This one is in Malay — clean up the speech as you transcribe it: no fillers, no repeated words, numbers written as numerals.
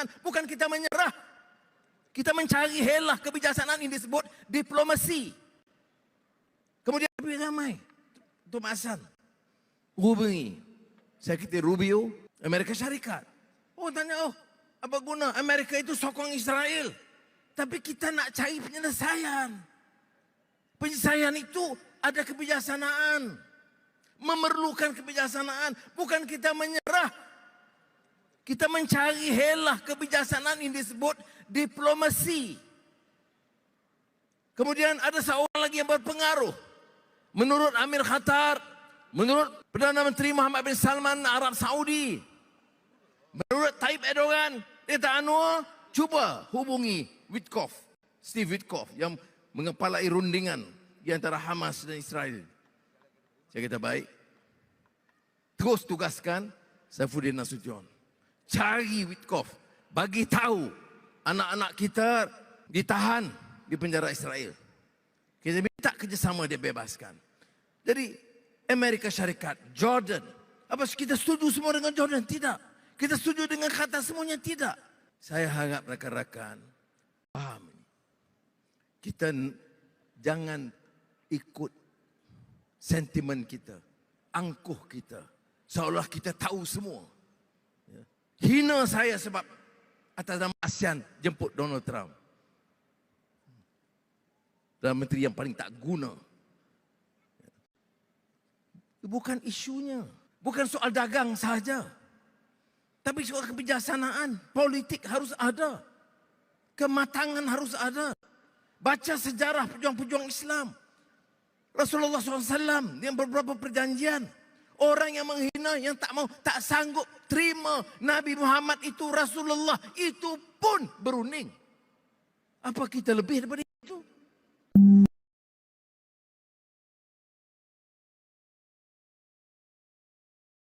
kebijaksanaan, bukan kita menyerah. Kita mencari helah kebijaksanaan ini disebut diplomasi. Kemudian lebih ramai. Untuk Hasan hubungi Sekretari Rubio, Amerika Syarikat. Oh tanya, apa guna Amerika itu sokong Israel? Tapi kita nak cari penyelesaian. Penyelesaian itu ada kebijaksanaan. Memerlukan kebijaksanaan, bukan kita menyerah. Kita mencari helah kebijaksanaan ini disebut diplomasi. Kemudian ada seorang lagi yang berpengaruh. Menurut Amir Khattar, menurut Perdana Menteri Muhammad bin Salman Arab Saudi, menurut Tayyip Erdogan, Deta Anwar, cuba hubungi Witkoff, Steve Witkoff yang mengepalai rundingan di antara Hamas dan Israel. Saya kata baik. Terus tugaskan Saifuddin Nasution. Cari Witkoff, bagi tahu anak-anak kita ditahan di penjara Israel. Kita minta kerjasama dia bebaskan. Jadi Amerika Syarikat, Jordan, apa kita setuju semua dengan Jordan? Tidak. Kita setuju dengan kata semuanya? Tidak. Saya harap rakan-rakan paham ini. Kita jangan ikut sentimen kita, angkuh kita, seolah kita tahu semua. Hina saya sebab atas nama ASEAN jemput Donald Trump. Perdana Menteri yang paling tak guna. Bukan isunya. Bukan soal dagang sahaja. Tapi soal kebijaksanaan. Politik harus ada. Kematangan harus ada. Baca sejarah pejuang-pejuang Islam. Rasulullah SAW yang beberapa perjanjian. Orang yang menghina, yang tak mau, tak sanggup terima Nabi Muhammad itu Rasulullah, itu pun berunding. Apa kita lebih daripada itu?